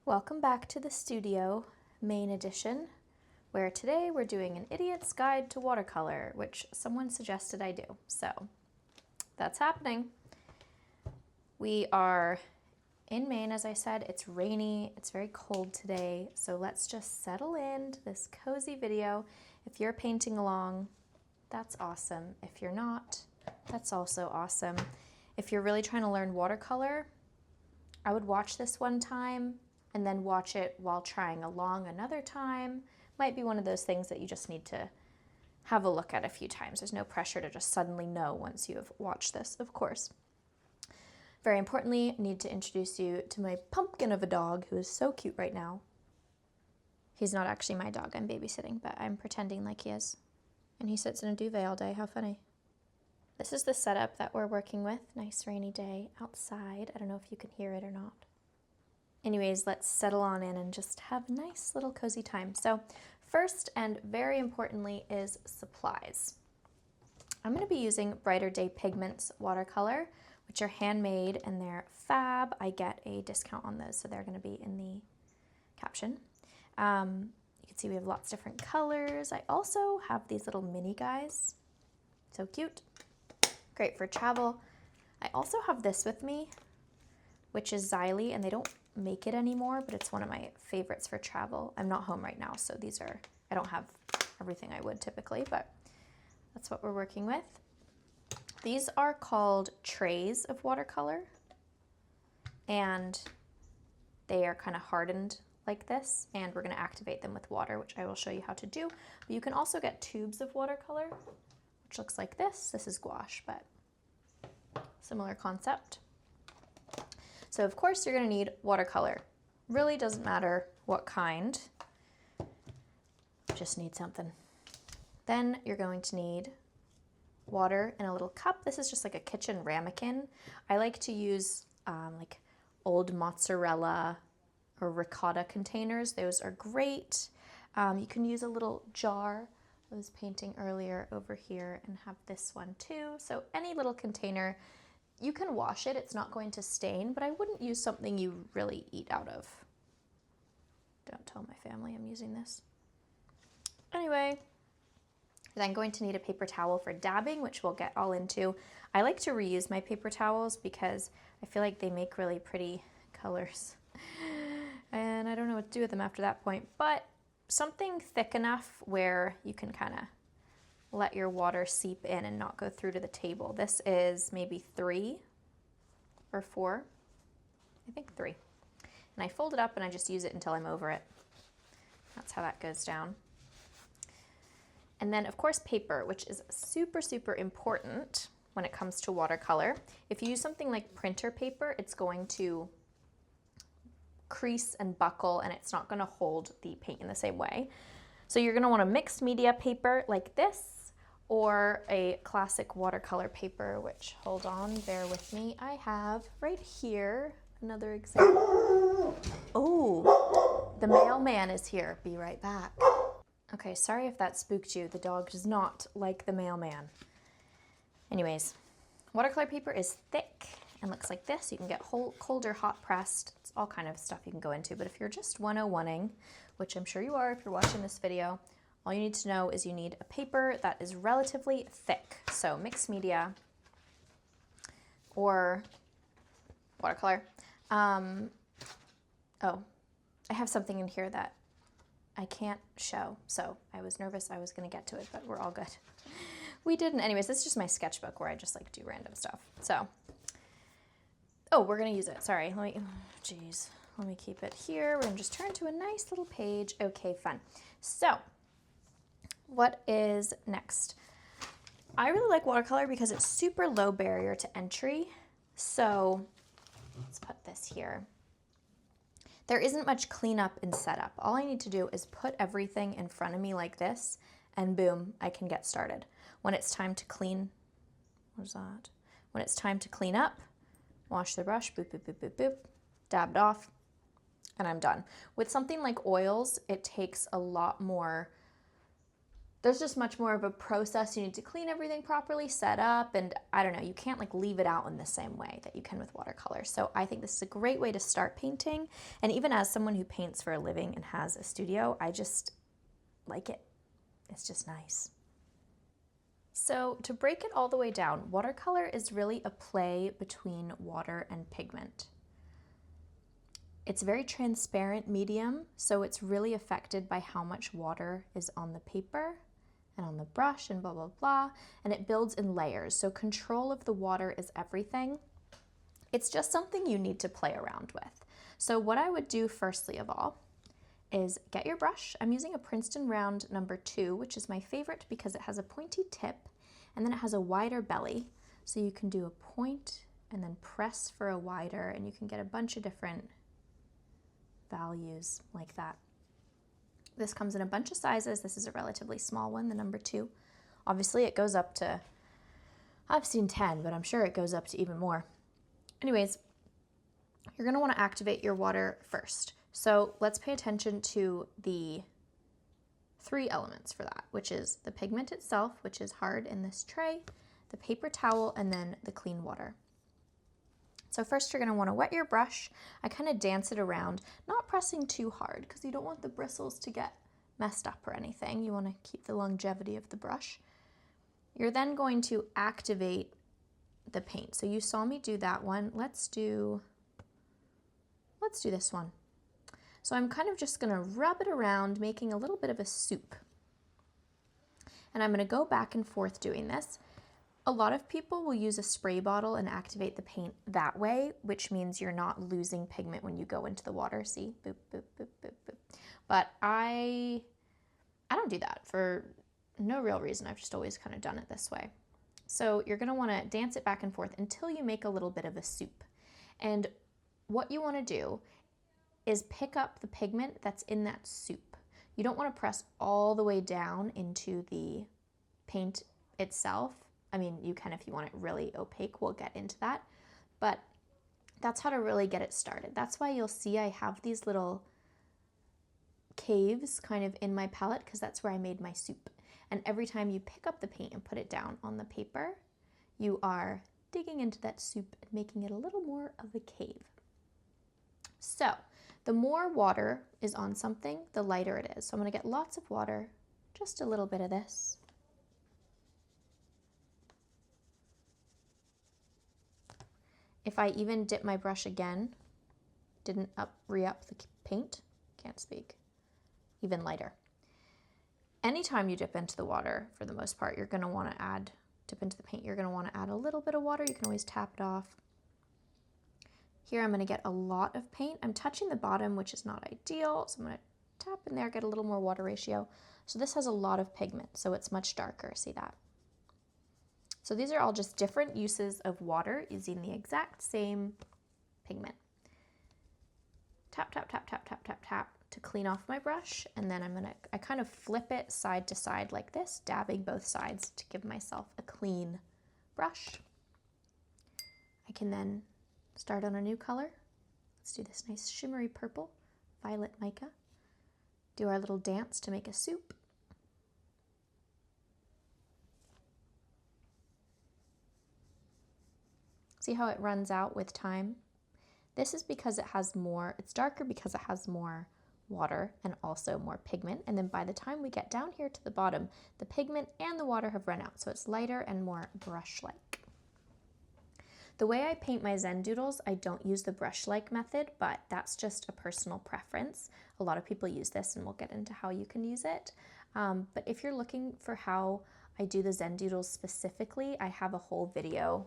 Welcome back to the studio, Maine edition, where today we're doing an idiot's guide to watercolor, which someone suggested I do. So that's happening. We are in Maine, as I said. It's rainy, it's very cold today, so let's just settle into this cozy video. If you're painting along, that's awesome. If you're not, that's also awesome. If you're really trying to learn watercolor, I would watch this one time and then watch it while trying along another time. Might be one of those things that you just need to have a look at a few times. There's no pressure to just suddenly know once you have watched this, of course. Very importantly, I need to introduce you to my pumpkin of a dog who is so cute right now. He's not actually my dog, I'm babysitting, but I'm pretending like he is. And he sits in a duvet all day, how funny. This is the setup that we're working with. Nice rainy day outside. I don't know if you can hear it or not. Anyways, let's settle on in and just have a nice little cozy time. So first and very importantly is supplies. I'm going to be using Brighter Day Pigments watercolor, which are handmade and they're fab. I get a discount on those, so they're going to be in the caption. You can see we have lots of different colors. I also have these little mini guys. So cute. Great for travel. I also have this with me, which is Xylee, and they don't make it anymore, but it's one of my favorites for travel. I'm not home right now, so these are, I don't have everything I would typically, but that's what we're working with. These are called trays of watercolor, and they are kind of hardened like this, and we're going to activate them with water, which I will show you how to do. But you can also get tubes of watercolor, which looks like this. This is gouache, but similar concept. So of course you're going to need watercolor. Really doesn't matter what kind, just need something. Then you're going to need water in a little cup. This is just like a kitchen ramekin. I like to use like old mozzarella or ricotta containers. Those are great. You can use a little jar. I was painting earlier over here and have this one too. So any little container, you can wash it, it's not going to stain, but I wouldn't use something you really eat out of. Don't tell my family I'm using this. Anyway, then I'm going to need a paper towel for dabbing, which we'll get all into. I like to reuse my paper towels because I feel like they make really pretty colors. And I don't know what to do with them after that point, but something thick enough where you can kind of let your water seep in and not go through to the table. This is maybe 3 or 4, I think 3. And I fold it up and I just use it until I'm over it. That's how that goes down. And then of course paper, which is super, super important when it comes to watercolor. If you use something like printer paper, it's going to crease and buckle and it's not going to hold the paint in the same way. So you're going to want a mixed media paper like this, or a classic watercolor paper, which, hold on, bear with me. I have right here another example. Oh, the mailman is here. Be right back. Okay, sorry if that spooked you. The dog does not like the mailman. Anyways, watercolor paper is thick and looks like this. You can get cold or hot pressed. It's all kind of stuff you can go into, but if you're just 101ing, which I'm sure you are if you're watching this video, all you need to know is you need a paper that is relatively thick. So mixed media or watercolor. Oh, I have something in here that I can't show. So I was nervous I was going to get to it, but we're all good. We didn't. Anyways, this is just my sketchbook where I just like do random stuff. So, oh, we're going to use it. Sorry. Let me keep it here. We're going to just turn to a nice little page. Okay, fun. So, what is next? I really like watercolor because it's super low barrier to entry. So let's put this here. There isn't much cleanup and setup. All I need to do is put everything in front of me like this and boom, I can get started. When it's time to clean, what is that? When it's time to clean up, wash the brush, boop, boop, boop, boop, boop, dab it off, and I'm done. With something like oils, it takes a lot more there's just much more of a process. You need to clean everything properly, set up, and I don't know, you can't like leave it out in the same way that you can with watercolor. So I think this is a great way to start painting. And even as someone who paints for a living and has a studio, I just like it. It's just nice. So to break it all the way down, watercolor is really a play between water and pigment. It's a very transparent medium, so it's really affected by how much water is on the paper and on the brush and blah, blah, blah, and it builds in layers. So control of the water is everything. It's just something you need to play around with. So what I would do firstly of all is get your brush. I'm using a Princeton round number 2, which is my favorite because it has a pointy tip and then it has a wider belly. So you can do a point and then press for a wider, and you can get a bunch of different values like that. This comes in a bunch of sizes. This is a relatively small one, the number 2. Obviously it goes up to, I've seen 10, but I'm sure it goes up to even more. Anyways, you're gonna wanna activate your water first. So let's pay attention to the 3 elements for that, which is the pigment itself, which is hard in this tray, the paper towel, and then the clean water. So first you're going to want to wet your brush. I kind of dance it around, not pressing too hard because you don't want the bristles to get messed up or anything. You want to keep the longevity of the brush. You're then going to activate the paint. So you saw me do that one. Let's do this one. So I'm kind of just going to rub it around, making a little bit of a soup. And I'm going to go back and forth doing this. A lot of people will use a spray bottle and activate the paint that way, which means you're not losing pigment when you go into the water. See? Boop, boop, boop, boop, boop. But I don't do that for no real reason. I've just always kind of done it this way. So you're going to want to dance it back and forth until you make a little bit of a soup. And what you want to do is pick up the pigment that's in that soup. You don't want to press all the way down into the paint itself. I mean, you can if you want it really opaque, we'll get into that. But that's how to really get it started. That's why you'll see I have these little caves kind of in my palette because that's where I made my soup. And every time you pick up the paint and put it down on the paper, you are digging into that soup and making it a little more of a cave. So the more water is on something, the lighter it is. So I'm going to get lots of water, just a little bit of this. If I even dip my brush again, didn't re-up the paint, can't speak, even lighter. Anytime you dip into the water, for the most part, you're going to want to dip into the paint, you're going to want to add a little bit of water. You can always tap it off. Here I'm going to get a lot of paint. I'm touching the bottom, which is not ideal, so I'm going to tap in there, get a little more water ratio. So this has a lot of pigment, so it's much darker, see that? So these are all just different uses of water using the exact same pigment. Tap, tap, tap, tap, tap, tap, tap to clean off my brush, and then I kind of flip it side to side like this, dabbing both sides to give myself a clean brush. I can then start on a new color. Let's do this nice shimmery purple, violet mica. Do our little dance to make a soup. See how it runs out with time? This is because it has more, it's darker because it has more water and also more pigment. And then by the time we get down here to the bottom, the pigment and the water have run out. So it's lighter and more brush-like. The way I paint my Zen doodles, I don't use the brush-like method, but that's just a personal preference. A lot of people use this, and we'll get into how you can use it. But if you're looking for how I do the Zen doodles specifically, I have a whole video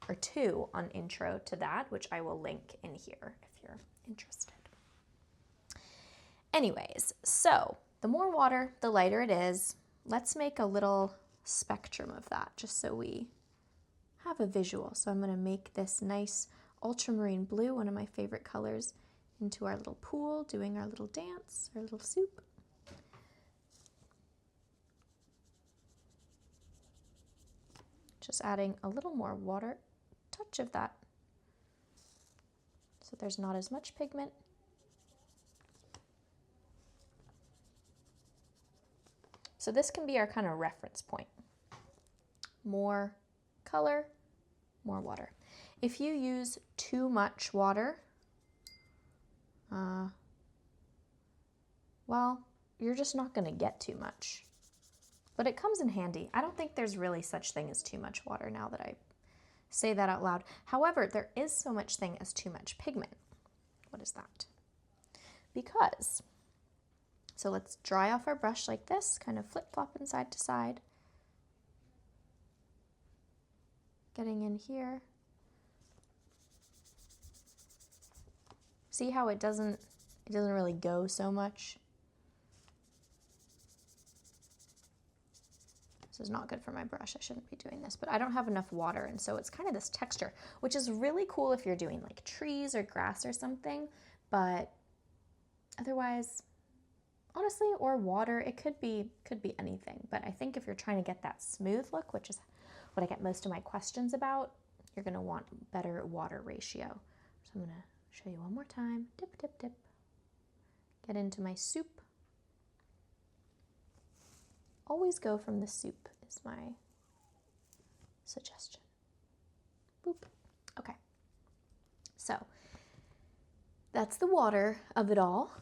or 2 on intro to that, which I will link in here if you're interested. Anyways, so the more water, the lighter it is. Let's make a little spectrum of that just so we have a visual. So I'm going to make this nice ultramarine blue, one of my favorite colors, into our little pool, doing our little dance, our little soup. Just adding a little more water, touch of that, so there's not as much pigment. So this can be our kind of reference point. More color, more water. If you use too much water, well, you're just not going to get too much. But it comes in handy. I don't think there's really such thing as too much water now that I say that out loud. However, there is so much thing as too much pigment. What is that? Because, so let's dry off our brush like this, kind of flip-flopping side to side. Getting in here. See how it doesn't really go so much? This is not good for my brush. I shouldn't be doing this, but I don't have enough water, and so it's kind of this texture, which is really cool if you're doing like trees or grass or something, but otherwise, honestly, or water, it could be anything. But I think if you're trying to get that smooth look, which is what I get most of my questions about, you're going to want better water ratio. So I'm going to show you one more time. Dip, dip, dip. Get into my soup. Always go from the soup is my suggestion. Boop. Okay. So that's the water of it all.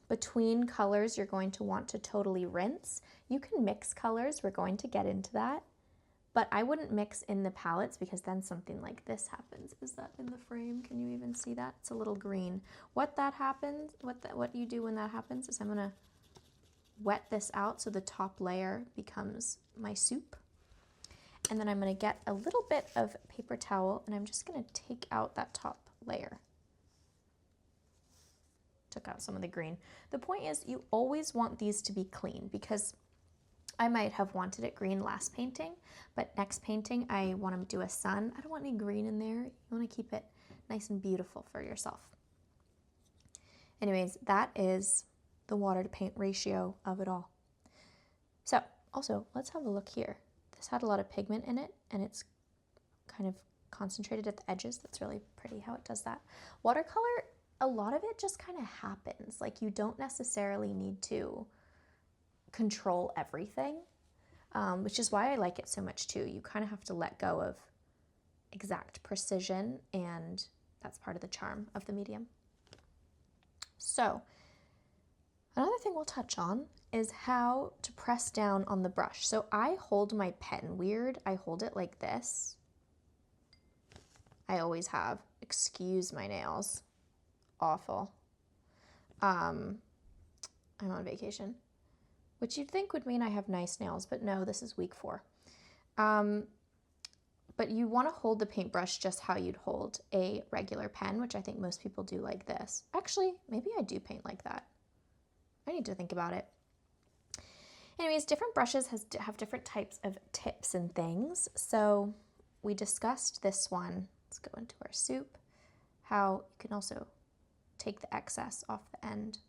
Between colors, you're going to want to totally rinse. You can mix colors. We're going to get into that. But I wouldn't mix in the palettes because then something like this happens. Is that in the frame? Can you even see that? It's a little green. What you do when that happens is I'm going to wet this out so the top layer becomes my soup. And then I'm going to get a little bit of paper towel and I'm just going to take out that top layer. Took out some of the green. The point is you always want these to be clean because I might have wanted it green last painting, but next painting I want to do a sun. I don't want any green in there. You want to keep it nice and beautiful for yourself. Anyways, that is the water to paint ratio of it all. So also let's have a look here. This had a lot of pigment in it and it's kind of concentrated at the edges. That's really pretty how it does that. Watercolor, a lot of it just kind of happens. Like you don't necessarily need to control everything, which is why I like it so much too. You kind of have to let go of exact precision, and that's part of the charm of the medium. So another thing we'll touch on is how to press down on the brush. So I hold my pen weird. I hold it like this. I always have. Excuse my nails. Awful. I'm on vacation, which you'd think would mean I have nice nails, but no, this is week 4. But you want to hold the paintbrush just how you'd hold a regular pen, which I think most people do like this. Actually, maybe I do paint like that. I need to think about it. Anyways, different brushes have different types of tips and things. So we discussed this one. Let's go into our soup. How you can also take the excess off the end.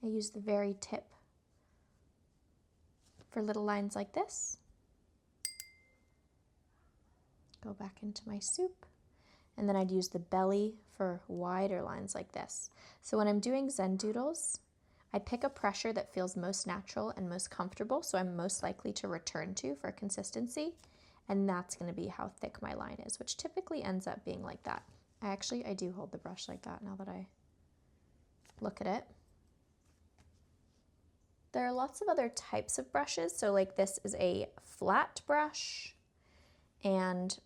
I use the very tip for little lines like this. Go back into my soup. And then I'd use the belly for wider lines like this. So when I'm doing Zen doodles, I pick a pressure that feels most natural and most comfortable, so I'm most likely to return to for consistency. And that's going to be how thick my line is, which typically ends up being like that. I do hold the brush like that now that I look at it. There are lots of other types of brushes. So like this is a flat brush, and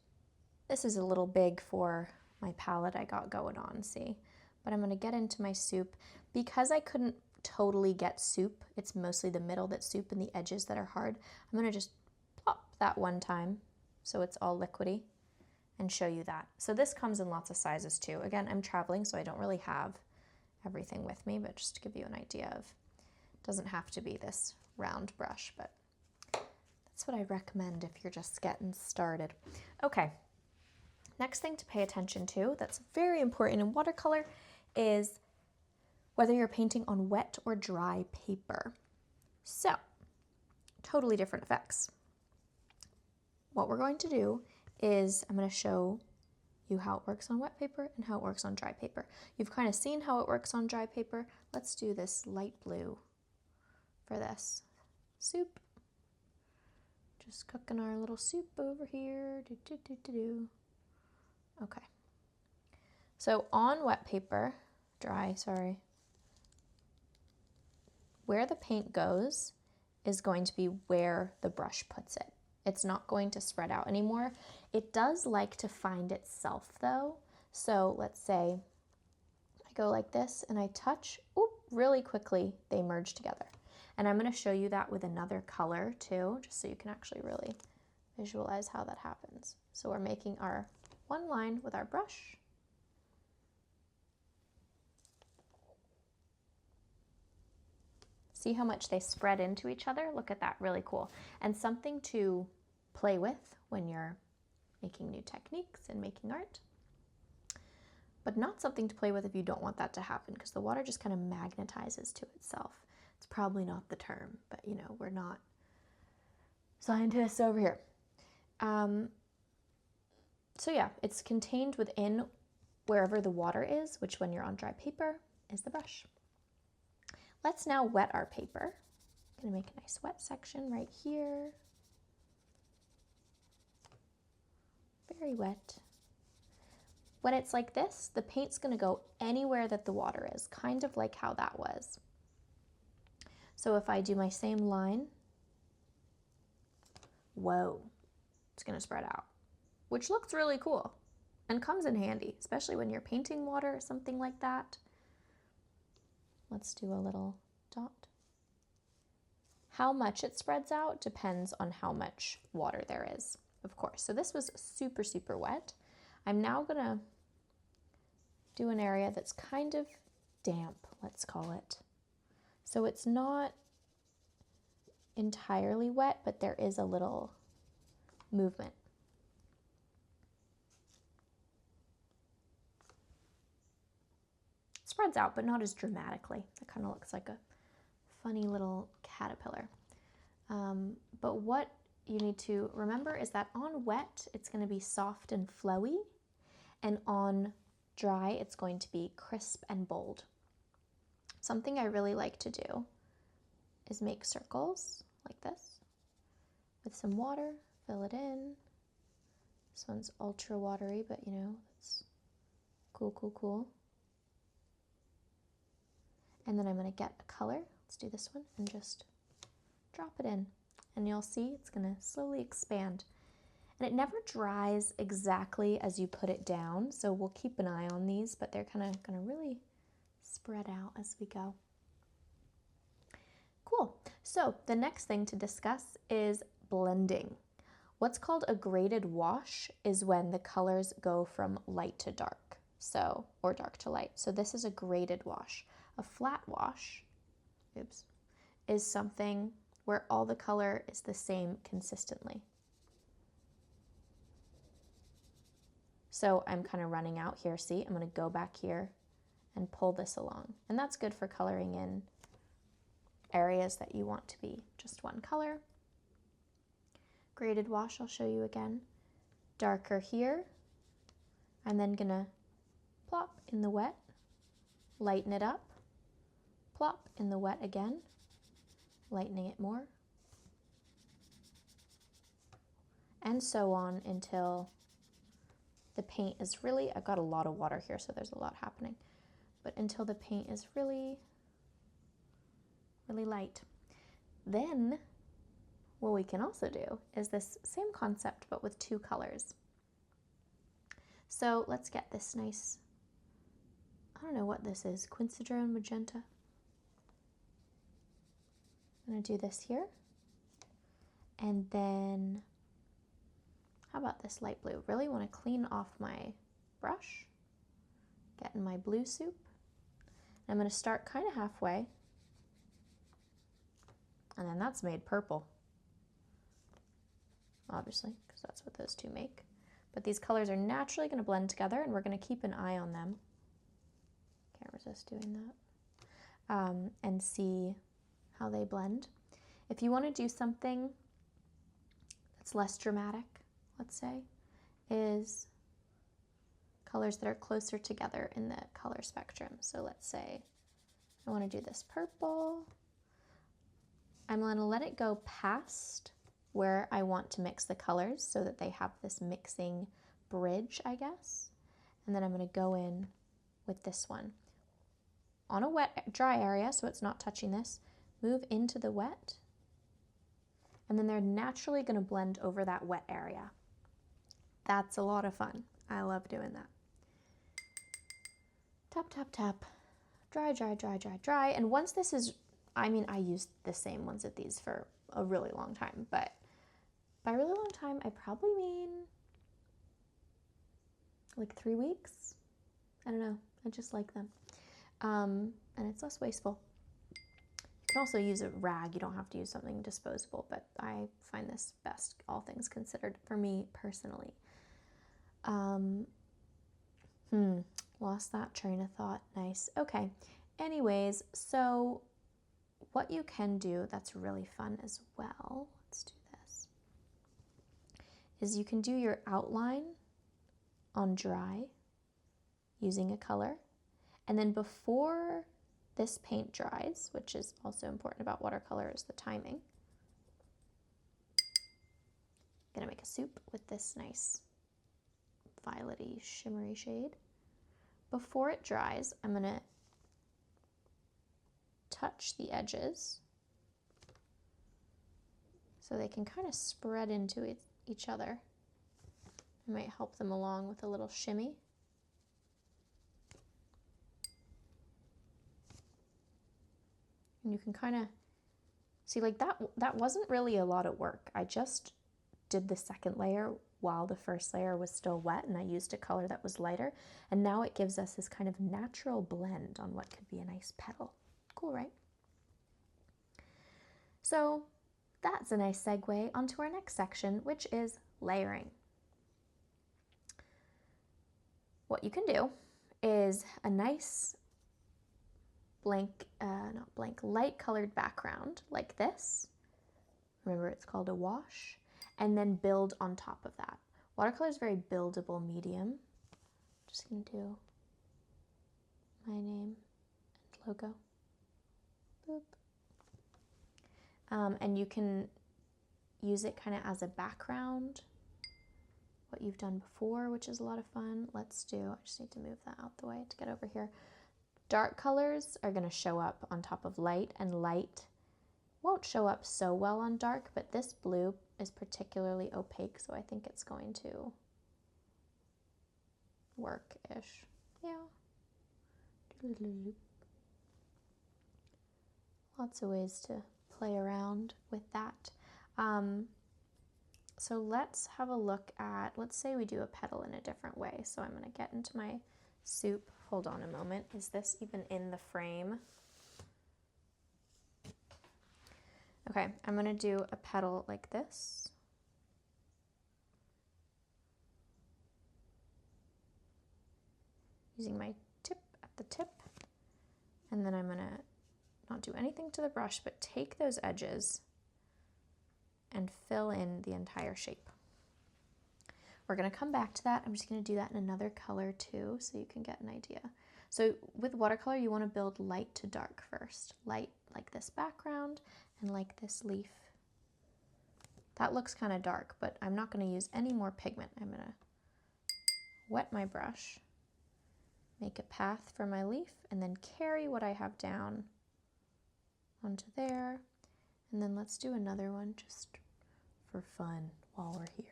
this is a little big for my palette I got going on, see? But I'm gonna get into my soup. Because I couldn't totally get soup, it's mostly the middle that's soup and the edges that are hard. I'm gonna just plop that one time so it's all liquidy and show you that. So this comes in lots of sizes too. Again, I'm traveling, so I don't really have everything with me, but just to give you an idea of, it doesn't have to be this round brush, but that's what I recommend if you're just getting started. Okay, next thing to pay attention to that's very important in watercolor is whether you're painting on wet or dry paper. So, totally different effects. What we're going to do is I'm going to show you you how it works on wet paper and how it works on dry paper. You've kind of seen how it works on dry paper. Let's do this light blue for this soup. Just cooking our little soup over here. Okay. So on wet paper, dry, sorry, where the paint goes is going to be where the brush puts it. It's not going to spread out anymore. It does like to find itself though. So let's say I go like this and I touch, oop, really quickly they merge together. And I'm going to show you that with another color too, just so you can actually really visualize how that happens. So we're making our one line with our brush. See how much they spread into each other? Look at that, really cool. And something to play with when you're making new techniques and making art. But not something to play with if you don't want that to happen, because the water just kind of magnetizes to itself. It's probably not the term, but you know, we're not scientists over here. So yeah, it's contained within wherever the water is, which when you're on dry paper is the brush. Let's now wet our paper. I'm gonna make a nice wet section right here. Very wet. When it's like this, the paint's gonna go anywhere that the water is, kind of like how that was. So if I do my same line, whoa, it's gonna spread out, which looks really cool and comes in handy, especially when you're painting water or something like that. Let's do a little dot. How much it spreads out depends on how much water there is, of course. So this was super, super wet. I'm now gonna do an area that's kind of damp, let's call it. So it's not entirely wet, but there is a little movement. It spreads out, but not as dramatically. It kind of looks like a funny little caterpillar. But what you need to remember is that on wet, it's going to be soft and flowy, and on dry, it's going to be crisp and bold. Something I really like to do is make circles like this with some water, fill it in. This one's ultra watery, but you know, it's cool, cool, cool. And then I'm going to get a color. Let's do this one and just drop it in. And you'll see it's going to slowly expand. And it never dries exactly as you put it down, so we'll keep an eye on these, but they're kind of going to really spread out as we go. Cool. So the next thing to discuss is blending. What's called a graded wash is when the colors go from light to dark, so, or dark to light. So this is a graded wash. A flat wash, oops, is something where all the color is the same consistently. So I'm kind of running out here, see? I'm going to go back here and pull this along. And that's good for coloring in areas that you want to be just one color. Graded wash, I'll show you again. Darker here. I'm then going to plop in the wet, lighten it up, plop in the wet again, lightening it more, and so on until the paint is really, I've got a lot of water here, so there's a lot happening, but until the paint is really, really light. Then what we can also do is this same concept, but with two colors. So let's get this nice, I don't know what this is, quinceañera magenta. I'm going to do this here. And then, how about this light blue? Really want to clean off my brush, get in my blue soup. I'm going to start kind of halfway. And then that's made purple, obviously, because that's what those two make. But these colors are naturally going to blend together, and we're going to keep an eye on them. Can't resist doing that. And see how they blend. If you want to do something that's less dramatic, let's say, is colors that are closer together in the color spectrum. So let's say I want to do this purple. I'm going to let it go past where I want to mix the colors so that they have this mixing bridge, I guess. And then I'm going to go in with this one on a wet, dry area, so it's not touching this. Move into the wet, and then they're naturally going to blend over that wet area. That's a lot of fun. I love doing that. Tap, tap, tap. Dry, dry, dry, dry, dry. And once this is, I mean, I used the same ones of these for a really long time, but by a really long time, I probably mean like 3 weeks. I don't know. I just like them. And it's less wasteful. You can also use a rag. You don't have to use something disposable, but I find this best, all things considered, for me personally. Lost that train of thought. Nice. Okay. Anyways, so what you can do that's really fun as well, let's do this, is you can do your outline on dry using a color. And then before this paint dries, which is also important about watercolor, is the timing. I'm gonna make a soup with this nice violety, shimmery shade. Before it dries, I'm gonna touch the edges so they can kind of spread into each other. I might help them along with a little shimmy. And you can kind of see, like that wasn't really a lot of work. I just did the second layer while the first layer was still wet, and I used a color that was lighter, and now it gives us this kind of natural blend on what could be a nice petal. Cool, right? So that's a nice segue onto our next section, which is layering. What you can do is a nice light colored background like this. Remember, it's called a wash. And then build on top of that. Watercolor is a very buildable medium. Just gonna do my name and logo. Boop. And you can use it kind of as a background, what you've done before, which is a lot of fun. I just need to move that out the way to get over here. Dark colors are going to show up on top of light, and light won't show up so well on dark, but this blue is particularly opaque, so I think it's going to work-ish. Yeah. Lots of ways to play around with that. So let's have a look at, let's say we do a petal in a different way. So I'm going to get into my soup. Hold on a moment. Is this even in the frame? Okay, I'm going to do a petal like this. Using my tip at the tip. And then I'm going to not do anything to the brush, but take those edges and fill in the entire shape. We're going to come back to that. I'm just going to do that in another color too, so you can get an idea. So with watercolor, you want to build light to dark first. Light like this background and like this leaf. That looks kind of dark, but I'm not going to use any more pigment. I'm going to wet my brush, make a path for my leaf, and then carry what I have down onto there. And then let's do another one just for fun while we're here.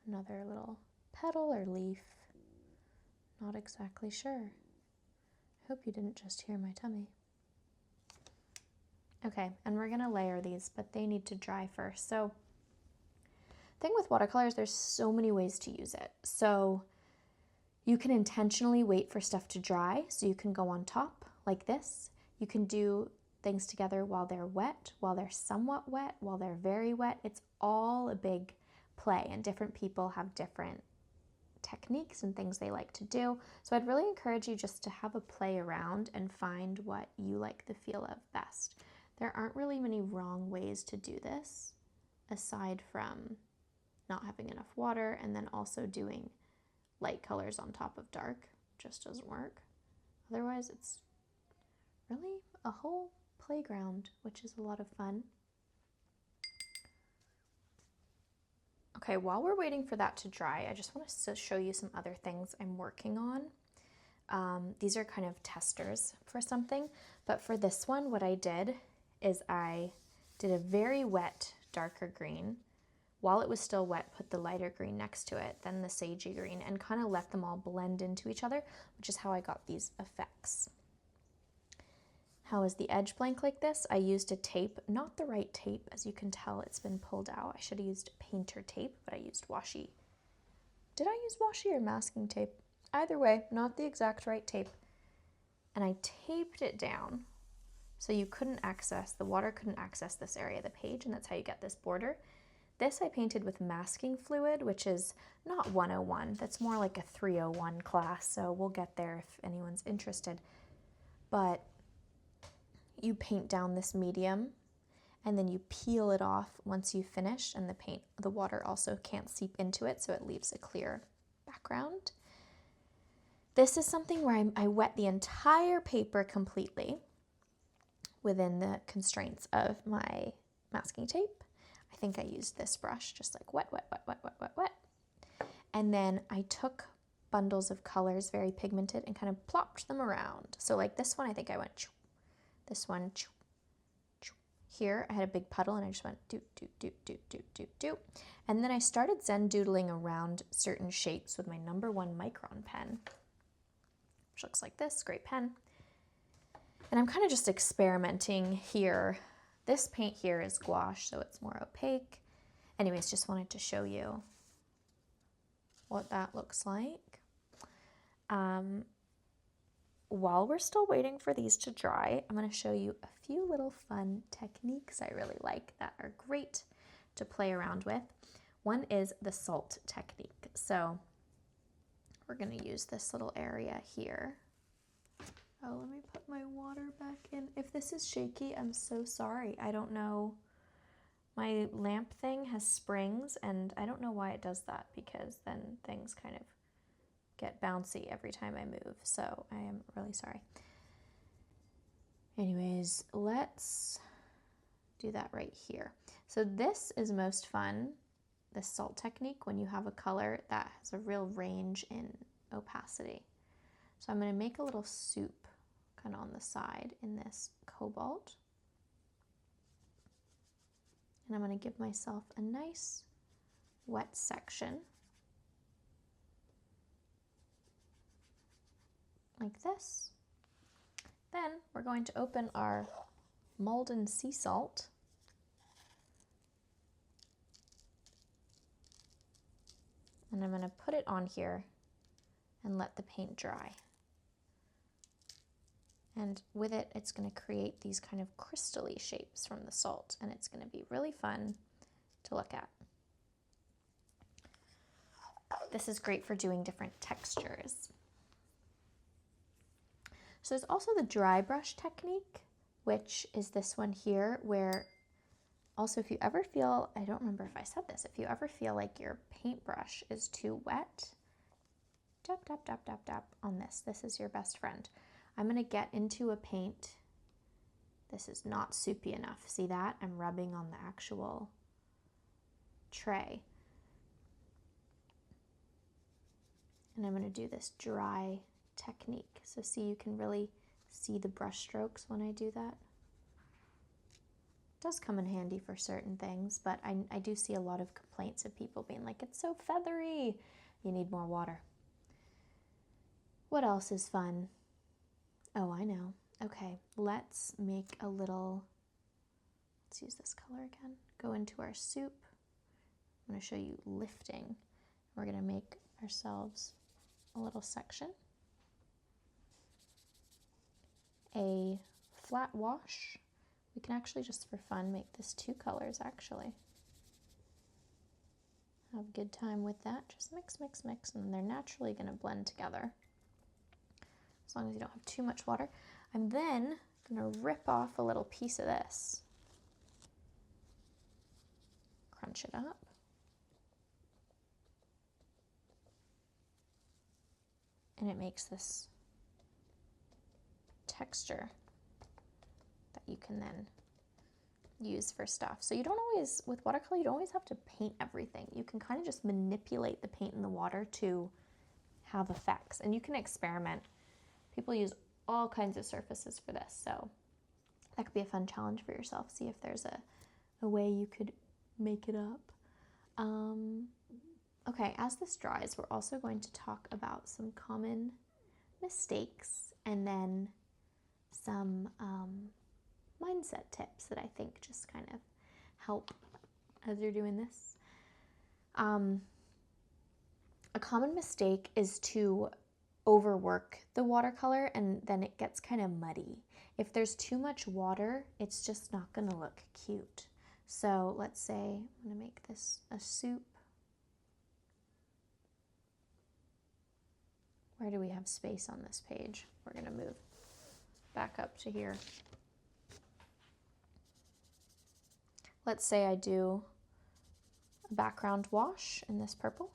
Another little petal or leaf. Not exactly sure. I hope you didn't just hear my tummy. Okay, and we're gonna layer these, but they need to dry first. So the thing with watercolors, there's so many ways to use it. So you can intentionally wait for stuff to dry, so you can go on top like this. You can do things together while they're wet, while they're somewhat wet, while they're very wet. It's all a big play, and different people have different techniques and things they like to do. So I'd really encourage you just to have a play around and find what you like the feel of best. There aren't really many wrong ways to do this, aside from not having enough water and then also doing light colors on top of dark. Just doesn't work. Otherwise, it's really a whole playground, which is a lot of fun. Okay, while we're waiting for that to dry, I just want to show you some other things I'm working on. These are kind of testers for something, but for this one, what I did is I did a very wet, darker green. While it was still wet, put the lighter green next to it, then the sagey green, and kind of let them all blend into each other, which is how I got these effects. How is the edge blank like this? I used a tape, not the right tape, as you can tell it's been pulled out. I should have used painter tape, but I used washi. Did I use washi or masking tape? Either way, not the exact right tape. And I taped it down so you couldn't access, the water couldn't access this area of the page, and that's how you get this border. This I painted with masking fluid, which is not 101. That's more like a 301 class, so we'll get there if anyone's interested. But you paint down this medium, and then you peel it off once you finish, and the water also can't seep into it, so it leaves a clear background. This is something where I wet the entire paper completely within the constraints of my masking tape. I think I used this brush, just like wet, wet, wet, wet, wet, wet, wet. And then I took bundles of colors, very pigmented, and kind of plopped them around. So like this one, I think I went choo. This one, choo, choo. Here I had a big puddle and I just went do, do, do, do, do, do, do. And then I started Zen doodling around certain shapes with my #1 micron pen, which looks like this, great pen. And I'm kind of just experimenting here. This paint here is gouache, so it's more opaque. Anyways, just wanted to show you what that looks like. While we're still waiting for these to dry, I'm going to show you a few little fun techniques I really like that are great to play around with. One is the salt technique. So we're going to use this little area here. Oh, let me put my water back in. If this is shaky, I'm so sorry. I don't know. My lamp thing has springs, and I don't know why it does that, because then things kind of get bouncy every time I move. So I am really sorry. Anyways, let's do that right here. So this is most fun, the salt technique, when you have a color that has a real range in opacity. So I'm going to make a little soup kind of on the side in this cobalt. And I'm going to give myself a nice wet section like this. Then we're going to open our Malden sea salt. And I'm going to put it on here and let the paint dry. And with it, it's going to create these kind of crystal-y shapes from the salt, and it's going to be really fun to look at. This is great for doing different textures. So there's also the dry brush technique, which is this one here, where also if you ever feel, I don't remember if I said this, if you ever feel like your paintbrush is too wet, tap, tap, tap, tap, tap on this. This is your best friend. I'm going to get into a paint. This is not soupy enough. See that? I'm rubbing on the actual tray. And I'm going to do this dry technique. So see, you can really see the brush strokes when I do that. It does come in handy for certain things, but I do see a lot of complaints of people being like, it's so feathery. You need more water. What else is fun? Oh, I know. Okay, let's make a little, let's use this color again. Go into our soup. I'm going to show you lifting. We're going to make ourselves a little section. A flat wash. We can actually, just for fun, make this 2 colors actually. Have a good time with that. Just mix, mix, mix, and they're naturally going to blend together, as long as you don't have too much water. I'm then going to rip off a little piece of this. Crunch it up. and it makes this texture that you can then use for stuff. So you don't always, with watercolor, you don't always have to paint everything. You can kind of just manipulate the paint in the water to have effects, and you can experiment. People use all kinds of surfaces for this, so that could be a fun challenge for yourself. See if there's a way you could make it up. Okay, as this dries, we're also going to talk about some common mistakes and then some mindset tips that I think just kind of help as you're doing this. A common mistake is to overwork the watercolor and then it gets kind of muddy. If there's too much water, it's just not going to look cute. So let's say I'm going to make this a soup. Where do we have space on this page? We're going to move back up to here. Let's say I do a background wash in this purple.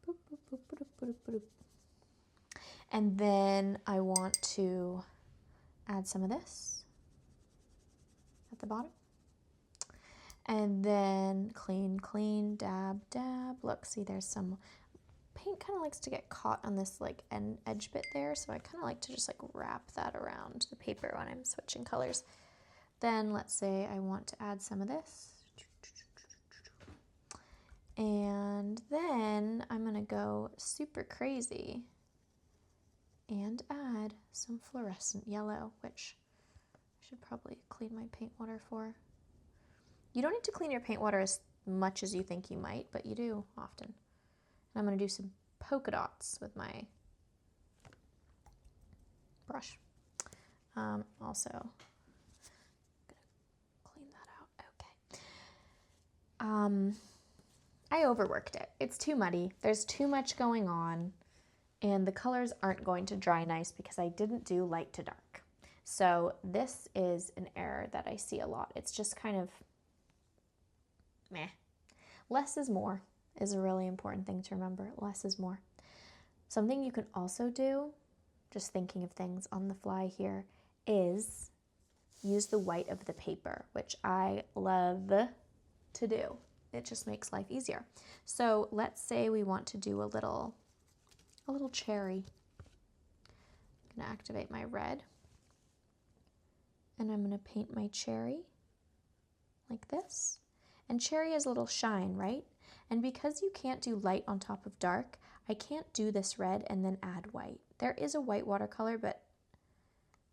Boop, boop, boop, boop, boop, boop, boop. And then I want to add some of this at the bottom. And then clean, clean, dab, dab. Look, see there's some paint kind of likes to get caught on this like edge bit there. So I kind of like to just like wrap that around the paper when I'm switching colors. Then let's say I want to add some of this. And then I'm gonna go super crazy and add some fluorescent yellow, which I should probably clean my paint water for. You don't need to clean your paint water as much as you think you might, but you do often. And I'm gonna do some polka dots with my brush. Also, clean that out, okay. I overworked it. It's too muddy. There's too much going on and the colors aren't going to dry nice because I didn't do light to dark. So this is an error that I see a lot. It's just kind of meh. Less is more is a really important thing to remember. Less is more. Something you can also do, just thinking of things on the fly here, is use the white of the paper, which I love to do. It just makes life easier. So let's say we want to do a little cherry. I'm gonna activate my red and I'm gonna paint my cherry like this. And cherry has a little shine, right? And because you can't do light on top of dark, I can't do this red and then add white. There is a white watercolor, but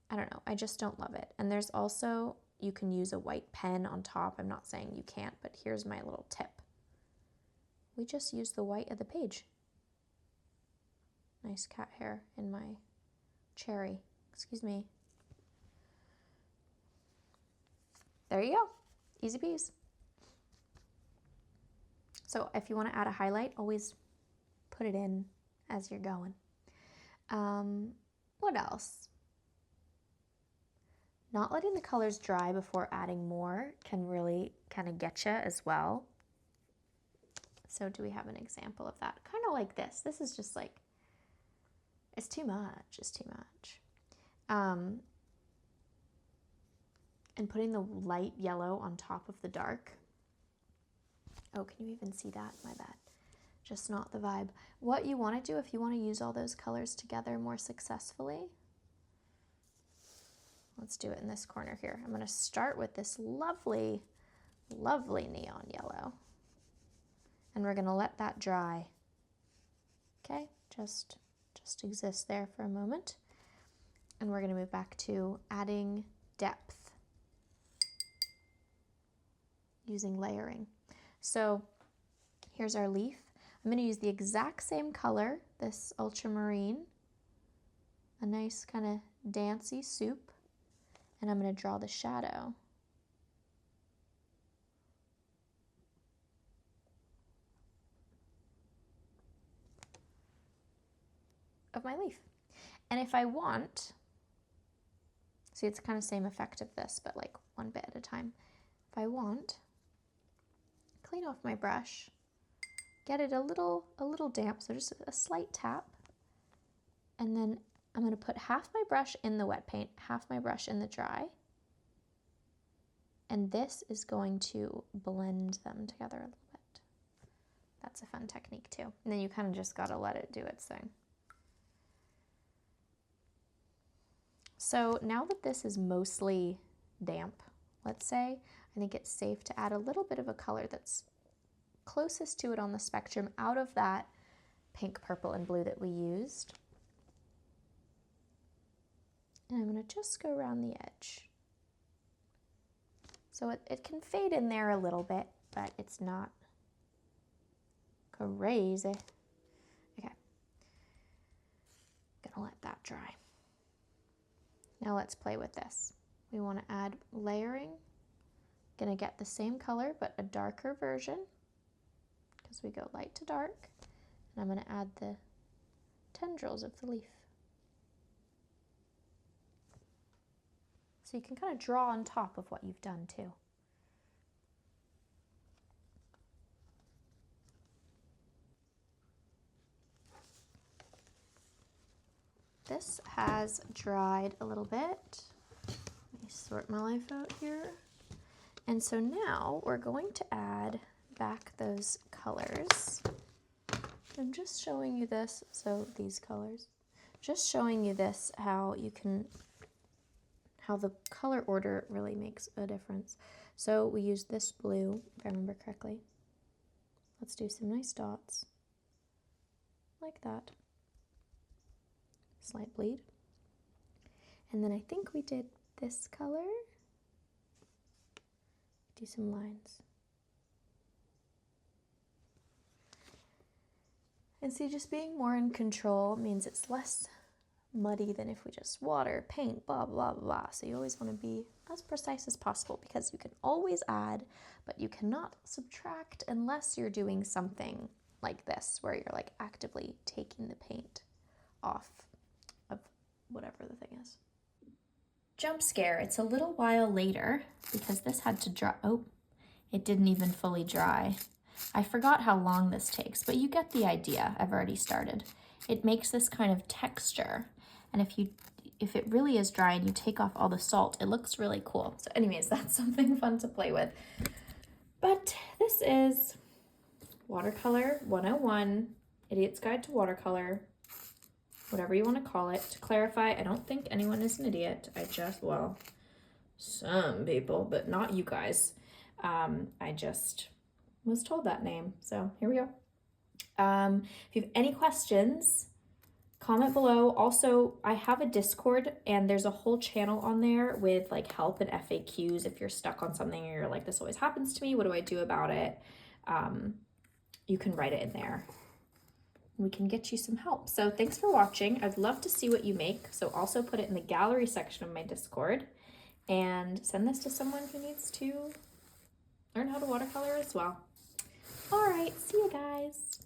I don't know, I just don't love it. And there's also, you can use a white pen on top. I'm not saying you can't, but here's my little tip. We just use the white of the page. Nice cat hair in my cherry. Excuse me. There you go. Easy peasy. So if you want to add a highlight, always put it in as you're going. What else? Not letting the colors dry before adding more can really kind of get you as well. So do we have an example of that? Kind of like this. This is just like, it's too much, it's too much. And putting the light yellow on top of the dark. Oh, can you even see that? My bad. Just not the vibe. What you want to do if you want to use all those colors together more successfully, let's do it in this corner here. I'm going to start with this lovely, lovely neon yellow. And we're going to let that dry. Okay, just exist there for a moment. And we're going to move back to adding depth using layering. So here's our leaf. I'm going to use the exact same color, this ultramarine, a nice kind of dancey soup, and I'm going to draw the shadow. Of my leaf. And if I want, see it's kind of same effect of this, but like one bit at a time. If I want, clean off my brush, get it a little damp, so just a slight tap, And then I'm going to put half my brush in the wet paint, half my brush in the dry. And this is going to blend them together a little bit. That's a fun technique too. And then you kind of just got to let it do its thing. So now that this is mostly damp, let's say, I think it's safe to add a little bit of a color that's closest to it on the spectrum out of that pink, purple, and blue that we used. And I'm going to just go around the edge. So it can fade in there a little bit, but it's not crazy. Okay. Gonna let that dry. Now let's play with this. We want to add layering. Gonna get the same color, but a darker version, because we go light to dark. And I'm gonna add the tendrils of the leaf. So you can kind of draw on top of what you've done too. This has dried a little bit. Let me sort my life out here. And so now we're going to add back those colors. I'm just showing you this, so these colors. Just showing you this, how the color order really makes a difference. So we use this blue, if I remember correctly. Let's do some nice dots, like that. Slight bleed. And then I think we did this color. Do some lines. And see, just being more in control means it's less muddy than if we just water, paint, blah, blah, blah. So you always want to be as precise as possible, because you can always add, but you cannot subtract unless you're doing something like this, where you're like actively taking the paint off of whatever the thing is. Jump scare, it's a little while later because this had to dry. Oh, it didn't even fully dry. I forgot how long this takes, but you get the idea. I've already started. It makes this kind of texture. And if it really is dry and you take off all the salt, it looks really cool. So anyways, that's something fun to play with. But this is Watercolor 101, Idiot's Guide to Watercolor, whatever you want to call it. To clarify, I don't think anyone is an idiot. Well, some people, but not you guys. I just was told that name. So here we go. If you have any questions, comment below. Also, I have a Discord, and there's a whole channel on there with like help and FAQs if you're stuck on something or you're like, this always happens to me, what do I do about it? You can write it in there. We can get you some help. So thanks for watching. I'd love to see what you make. So also put it in the gallery section of my Discord, and send this to someone who needs to learn how to watercolor as well. All right, see you guys.